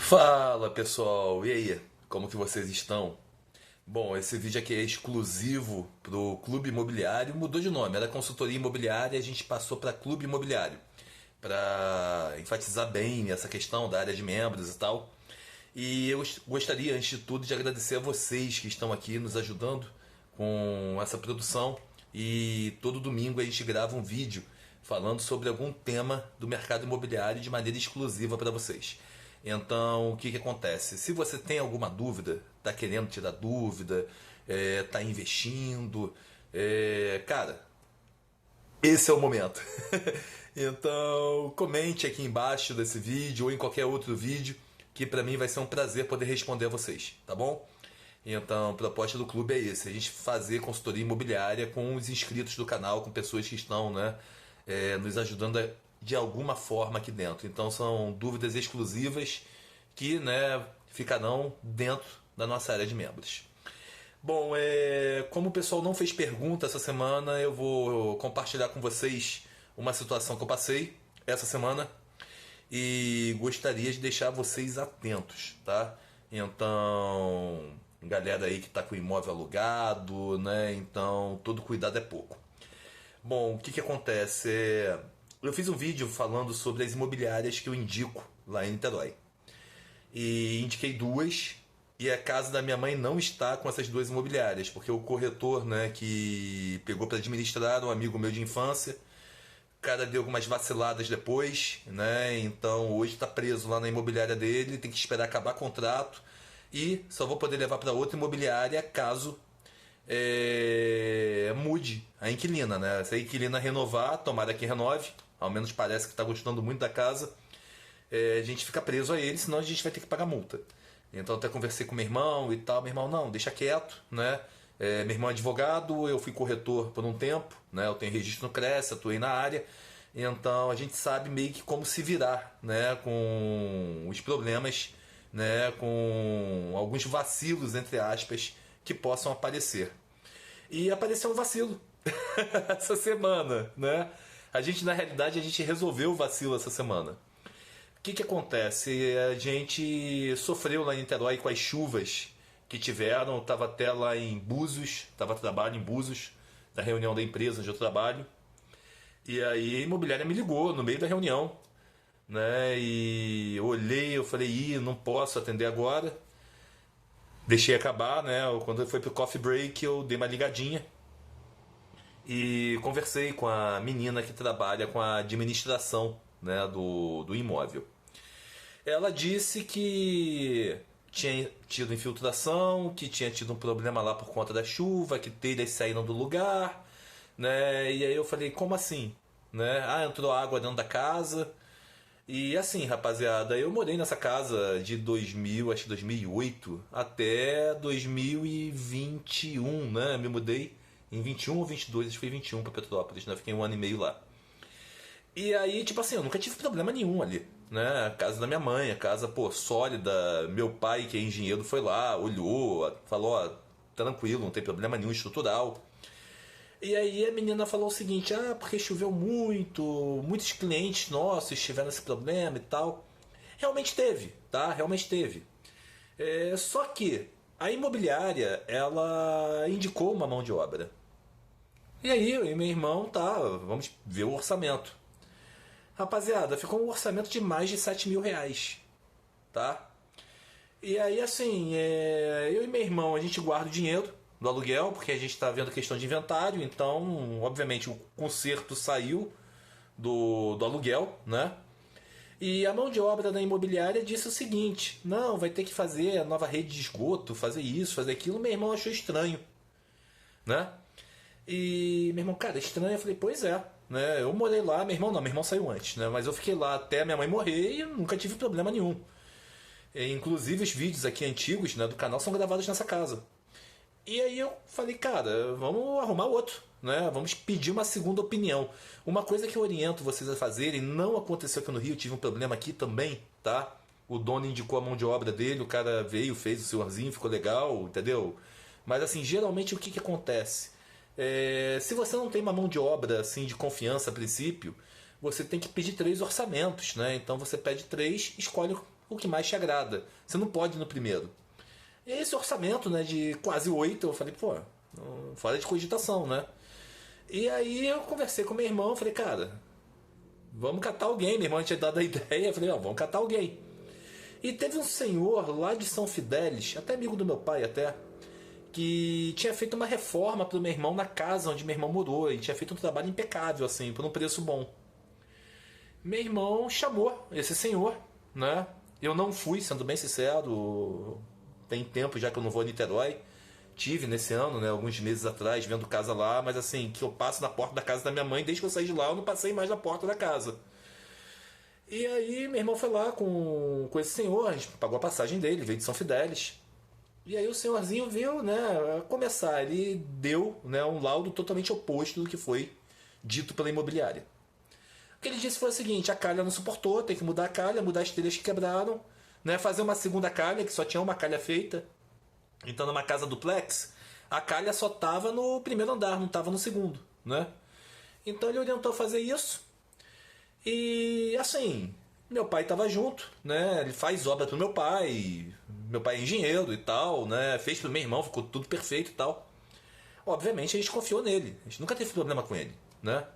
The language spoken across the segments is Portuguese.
Fala pessoal, e aí? Como que vocês estão? Bom, esse vídeo aqui é exclusivo pro Clube Imobiliário, mudou de nome, era consultoria imobiliária, a gente passou para Clube Imobiliário, para enfatizar bem essa questão da área de membros e tal. E eu gostaria, antes de tudo, de agradecer a vocês que estão aqui nos ajudando com essa produção. E todo domingo a gente grava um vídeo falando sobre algum tema do mercado imobiliário de maneira exclusiva para vocês. Então, o que, que acontece? Se você tem alguma dúvida, está querendo tirar dúvida, está investindo, cara, esse é o momento. Então, comente aqui embaixo desse vídeo ou em qualquer outro vídeo, que para mim vai ser um prazer poder responder a vocês, tá bom? Então, a proposta do clube é esse, a gente fazer consultoria imobiliária com os inscritos do canal, com pessoas que estão, né, nos ajudando de alguma forma aqui dentro. Então, são dúvidas exclusivas que, né, ficarão dentro da nossa área de membros. Bom, como o pessoal não fez pergunta essa semana, eu vou compartilhar com vocês uma situação que eu passei essa semana e gostaria de deixar vocês atentos, tá? Então, galera aí que está com o imóvel alugado, né? Então, todo cuidado é pouco. Bom, o que que acontece? Eu fiz um vídeo falando sobre as imobiliárias que eu indico lá em Niterói. E indiquei duas, e a casa da minha mãe não está com essas duas imobiliárias, porque o corretor, né, que pegou para administrar, um amigo meu de infância, o cara deu algumas vaciladas depois, né? Então hoje está preso lá na imobiliária dele, tem que esperar acabar contrato e só vou poder levar para outra imobiliária caso mude a inquilina, né? Se a inquilina renovar, tomara que renove, ao menos parece que está gostando muito da casa, a gente fica preso a ele, senão a gente vai ter que pagar multa. Então até conversei com meu irmão e tal, meu irmão, não, deixa quieto, né? Meu irmão é advogado, eu fui corretor por um tempo, né? Eu tenho registro no CRES, atuei na área, então a gente sabe meio que como se virar, né? Com os problemas, né? Com alguns vacilos, entre aspas, que possam aparecer. E apareceu um vacilo essa semana, né? Na realidade, a gente resolveu o vacilo essa semana. O que que acontece? A gente sofreu lá em Niterói com as chuvas que tiveram, estava até lá em Búzios, estava trabalho em Búzios, na reunião da empresa onde eu trabalho. E aí a imobiliária me ligou no meio da reunião, né? E eu olhei, eu falei, ih, não posso atender agora. Deixei acabar, né? Quando foi pro coffee break, eu dei uma ligadinha e conversei com a menina que trabalha com a administração, né, do imóvel. Ela disse que tinha tido infiltração, que tinha tido um problema lá por conta da chuva, que telhas saíram do lugar, né? E aí eu falei, como assim? Né? Ah, entrou água dentro da casa. E assim, rapaziada, eu morei nessa casa de 2000, acho que 2008, até 2021, né? Me mudei em 21 ou 22, acho que foi 21 para Petrópolis, né? Fiquei um ano e meio lá. E aí, tipo assim, eu nunca tive problema nenhum ali, né? A casa da minha mãe, a casa, pô, sólida. Meu pai, que é engenheiro, foi lá, olhou, falou, ó, tranquilo, não tem problema nenhum estrutural. E aí a menina falou o seguinte, ah, porque choveu muito, muitos clientes nossos tiveram esse problema e tal. Realmente teve, tá? Realmente teve. Só que a imobiliária, ela indicou uma mão de obra. E aí eu e meu irmão, tá, vamos ver o orçamento. Rapaziada, ficou um orçamento de mais de 7 mil reais, tá? E aí, assim, eu e meu irmão, a gente guarda o dinheiro do aluguel, porque a gente está vendo questão de inventário, então, obviamente, o conserto saiu do aluguel, né? E a mão de obra da imobiliária disse o seguinte: não, vai ter que fazer a nova rede de esgoto, fazer isso, fazer aquilo. Meu irmão achou estranho, né? E meu irmão, cara, estranho. Eu falei, pois é, né? Eu morei lá, meu irmão não, meu irmão saiu antes, né? Mas eu fiquei lá até minha mãe morrer e nunca tive problema nenhum. Inclusive os vídeos aqui antigos, né, do canal são gravados nessa casa. E aí eu falei, cara, vamos arrumar outro, né? Vamos pedir uma segunda opinião. Uma coisa que eu oriento vocês a fazerem, não aconteceu aqui no Rio, tive um problema aqui também, tá? O dono indicou a mão de obra dele, o cara veio, fez o senhorzinho, ficou legal, entendeu? Mas assim, geralmente o que que acontece? Se você não tem uma mão de obra assim de confiança a princípio, você tem que pedir três orçamentos, né? Então você pede três, escolhe o que mais te agrada. Você não pode ir no primeiro. E esse orçamento, né, de quase 8, eu falei, pô, fora de cogitação, né? E aí eu conversei com meu irmão, falei, cara, vamos catar alguém. Meu irmão tinha dado a ideia, eu falei, ó, vamos catar alguém. E teve um senhor lá de São Fidélis, até amigo do meu pai até, que tinha feito uma reforma pro meu irmão na casa onde meu irmão morou. E tinha feito um trabalho impecável, assim, por um preço bom. Meu irmão chamou esse senhor, né? Eu não fui, sendo bem sincero. Tem tempo já que eu não vou a Niterói. Tive nesse ano, né, alguns meses atrás, vendo casa lá, mas assim, que eu passo na porta da casa da minha mãe, desde que eu saí de lá, eu não passei mais na porta da casa. E aí meu irmão foi lá com esse senhor, a gente pagou a passagem dele, veio de São Fidélis. E aí o senhorzinho viu, né, a começar, ele deu, né, um laudo totalmente oposto do que foi dito pela imobiliária. O que ele disse foi o seguinte: a calha não suportou, tem que mudar a calha, mudar as telhas que quebraram, né, fazer uma segunda calha, que só tinha uma calha feita. Então numa casa duplex, a calha só tava no primeiro andar, não tava no segundo, né? Então ele orientou a fazer isso. E assim, meu pai estava junto, né? Ele faz obra pro meu pai. Meu pai é engenheiro e tal, né? Fez pro meu irmão, ficou tudo perfeito e tal. Obviamente a gente confiou nele. A gente nunca teve problema com ele, né?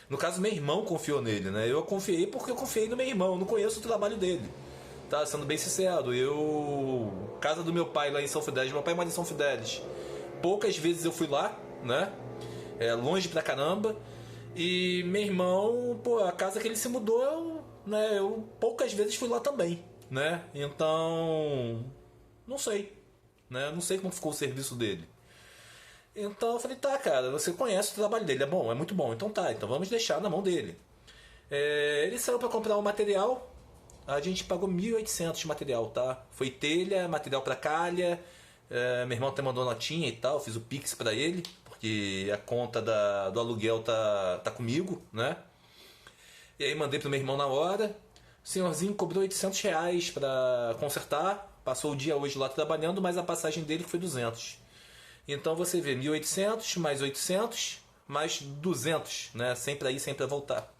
No caso, meu irmão confiou nele, né? Eu confiei porque eu confiei no meu irmão. Eu não conheço o trabalho dele. Tá, sendo bem sincero, casa do meu pai lá em São Fidélis, meu pai mora em São Fidélis. Poucas vezes eu fui lá, né? É longe pra caramba. E meu irmão, pô, a casa que ele se mudou, eu poucas vezes fui lá também, né? Então, não sei, né? Não sei como ficou o serviço dele. Então eu falei, tá, cara, você conhece o trabalho dele, é bom, é muito bom, então tá, então vamos deixar na mão dele. Ele saiu pra comprar um material. A gente pagou 1.800 de material, tá? Foi telha, material pra calha. Meu irmão até mandou notinha e tal. Fiz o Pix pra ele, porque a conta do aluguel tá comigo, né? E aí mandei pro meu irmão na hora. O senhorzinho cobrou R$ 800 pra consertar. Passou o dia hoje lá trabalhando, mas a passagem dele foi 200. Então você vê 1.800 mais 800 mais 200, né? Sempre aí, sempre a voltar.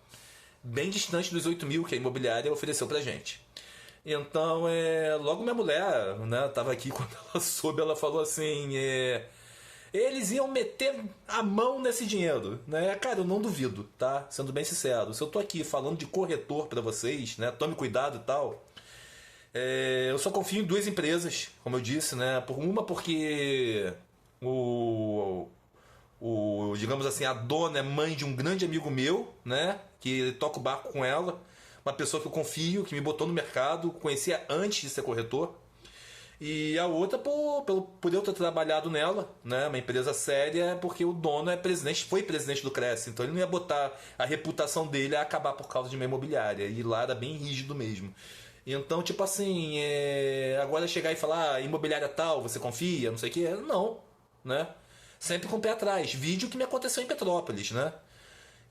Bem distante dos 8.000 que a imobiliária ofereceu pra gente. Então, logo minha mulher, né, tava aqui quando ela soube, ela falou assim, eles iam meter a mão nesse dinheiro, né? Cara, eu não duvido, tá? Sendo bem sincero, se eu tô aqui falando de corretor pra vocês, né, tome cuidado e tal, eu só confio em duas empresas, como eu disse, né? Uma porque digamos assim, a dona é mãe de um grande amigo meu, né? Que toca o barco com ela. Uma pessoa que eu confio, que me botou no mercado, conhecia antes de ser corretor. E a outra por eu ter trabalhado nela, né? Uma empresa séria, porque o dono foi presidente do Cresce. Então ele não ia botar a reputação dele a acabar por causa de uma imobiliária. E lá era bem rígido mesmo. Então, tipo assim, agora chegar e falar, imobiliária tal, você confia, não sei o que, não, né? Sempre com o pé atrás. Vídeo que me aconteceu em Petrópolis, né?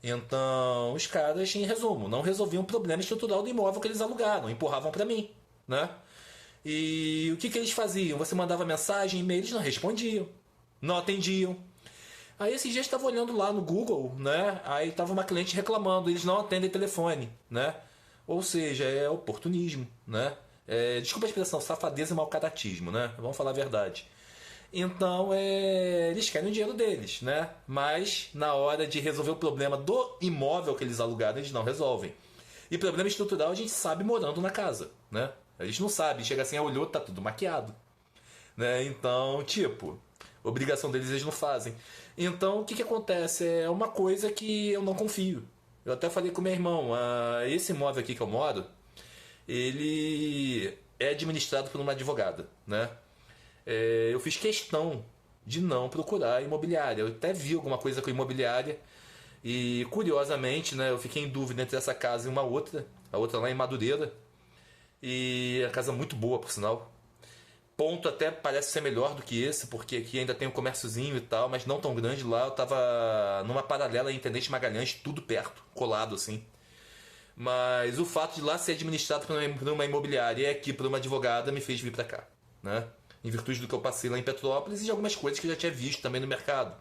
Então, os caras, em resumo, não resolviam o problema estrutural do imóvel que eles alugaram, empurravam pra mim, né? E o que eles faziam? Você mandava mensagem, e-mail, eles não respondiam, não atendiam. Aí esses dias estava olhando lá no Google, né? Aí tava uma cliente reclamando, eles não atendem telefone, né? Ou seja, é oportunismo, né? Desculpa a expressão, safadeza e malcaratismo, né? Vamos falar a verdade. Então, eles querem o dinheiro deles, né? Mas, na hora de resolver o problema do imóvel que eles alugaram, eles não resolvem. E problema estrutural a gente sabe morando na casa, né? A gente não sabe, chega assim, olhou, tá tudo maquiado, né? Então, tipo, obrigação deles eles não fazem. Então, o que acontece? É uma coisa que eu não confio. Eu até falei com meu irmão, esse imóvel aqui que eu moro, ele é administrado por uma advogada, né? Eu fiz questão de não procurar imobiliária. Eu até vi alguma coisa com imobiliária e, curiosamente, né, eu fiquei em dúvida entre essa casa e uma outra, a outra lá em Madureira, e a casa muito boa, por sinal. Ponto até parece ser melhor do que esse, porque aqui ainda tem um comérciozinho e tal, mas não tão grande. Lá eu tava numa paralela em Intendente Magalhães, tudo perto, colado assim. Mas o fato de lá ser administrado por uma imobiliária e aqui por uma advogada me fez vir pra cá, né? Em virtude do que eu passei lá em Petrópolis e de algumas coisas que eu já tinha visto também no mercado.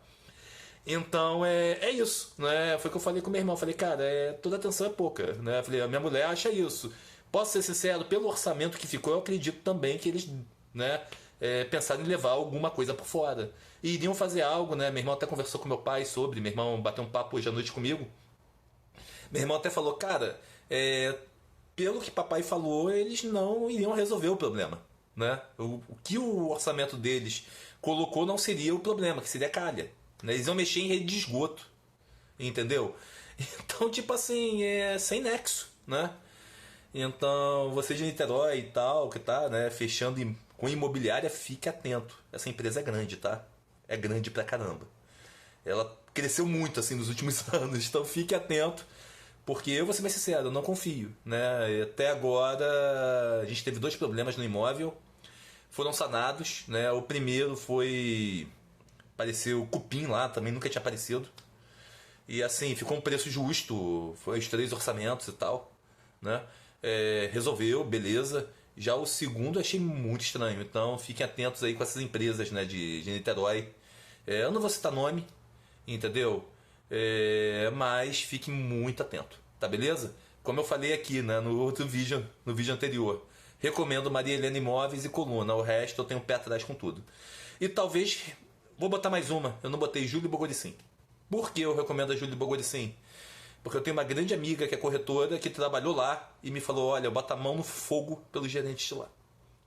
Então é isso, né? Foi o que eu falei com meu irmão. Falei, cara, toda atenção é pouca, né? Falei, a minha mulher acha isso. Posso ser sincero, pelo orçamento que ficou, eu acredito também que eles, né, pensaram em levar alguma coisa por fora. E iriam fazer algo, né? Meu irmão até conversou com meu pai sobre, meu irmão bateu um papo hoje à noite comigo. Meu irmão até falou, cara, pelo que papai falou, eles não iriam resolver o problema, né? O que o orçamento deles colocou não seria o problema, que seria calha, né? Eles iam mexer em rede de esgoto, entendeu? Então, tipo assim, é sem nexo, né? Então, você de Niterói e tal, que tá, né, fechando com imobiliária, fique atento. Essa empresa é grande, tá? É grande pra caramba. Ela cresceu muito, assim, nos últimos anos. Então, fique atento, porque eu vou ser bem sincero, eu não confio, né? E até agora, a gente teve dois problemas no imóvel. Foram sanados, né? O primeiro foi... Apareceu cupim lá, também nunca tinha aparecido. E assim, ficou um preço justo, foi os 3 orçamentos e tal, né? Resolveu, beleza. Já o segundo eu achei muito estranho, então fiquem atentos aí com essas empresas, né, de Niterói. Eu não vou citar nome, entendeu? Mas fiquem muito atento, tá beleza? Como eu falei aqui, né, no outro vídeo, no vídeo anterior, recomendo Maria Helena Imóveis e Coluna, o resto eu tenho o pé atrás com tudo. E talvez, vou botar mais uma, eu não botei Júlio Bogoricim. Por que eu recomendo a Júlia Bogoricim? Porque eu tenho uma grande amiga que é corretora, que trabalhou lá e me falou, olha, bota a mão no fogo pelos gerentes de lá.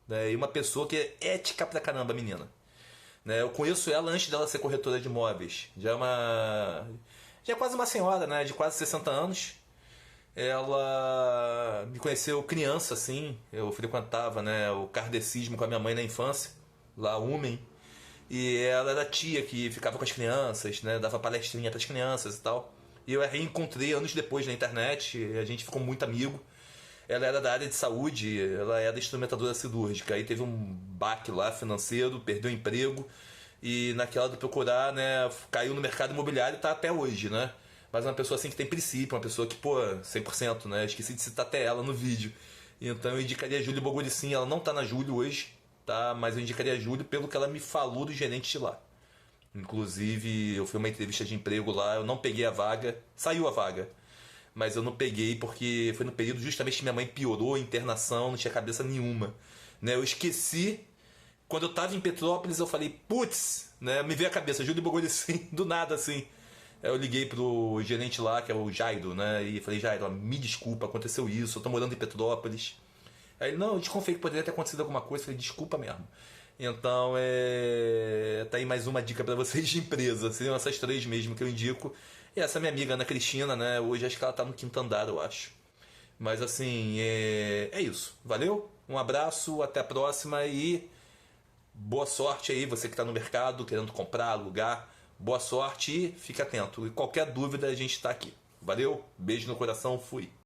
Né? E uma pessoa que é ética pra caramba, menina. Né? Eu conheço ela antes dela ser corretora de imóveis. Já é quase uma senhora, né? De quase 60 anos. Ela me conheceu criança, assim. Eu frequentava, né, o kardecismo com a minha mãe na infância, lá, Umen. E ela era a tia que ficava com as crianças, né? Dava palestrinha para as crianças e tal. E eu a reencontrei anos depois na internet, e a gente ficou muito amigo. Ela era da área de saúde, ela era instrumentadora cirúrgica. Aí teve um baque lá financeiro, perdeu o emprego. E naquela de procurar, né? Caiu no mercado imobiliário e tá até hoje, né? Mas é uma pessoa assim que tem princípio, uma pessoa que, pô, 100%, né? Esqueci de citar até ela no vídeo. Então eu indicaria a Júlia Bogoricim, ela não tá na Júlia hoje, tá? Mas eu indicaria a Júlia pelo que ela me falou do gerente de lá. Inclusive, eu fui uma entrevista de emprego lá, eu não peguei a vaga, saiu a vaga. Mas eu não peguei porque foi no período justamente que minha mãe piorou, internação, não tinha cabeça nenhuma. Né? Eu esqueci, quando eu tava em Petrópolis, eu falei, putz, né? Me veio a cabeça, Júlio Bogoricim, do nada assim. Aí eu liguei pro gerente lá, que é o Jairo, né? E falei, Jairo, me desculpa, aconteceu isso, eu tô morando em Petrópolis. Aí ele, não, eu desconfiei que poderia ter acontecido alguma coisa. Eu falei, desculpa mesmo. Então, tá aí mais uma dica para vocês de empresa. Seriam essas 3 mesmo que eu indico. E essa minha amiga Ana Cristina, né? Hoje acho que ela tá no 5º andar, eu acho. Mas assim, é isso. Valeu? Um abraço, até a próxima e boa sorte aí, você que tá no mercado, querendo comprar, alugar. Boa sorte e fique atento. E qualquer dúvida a gente tá aqui. Valeu? Beijo no coração, fui.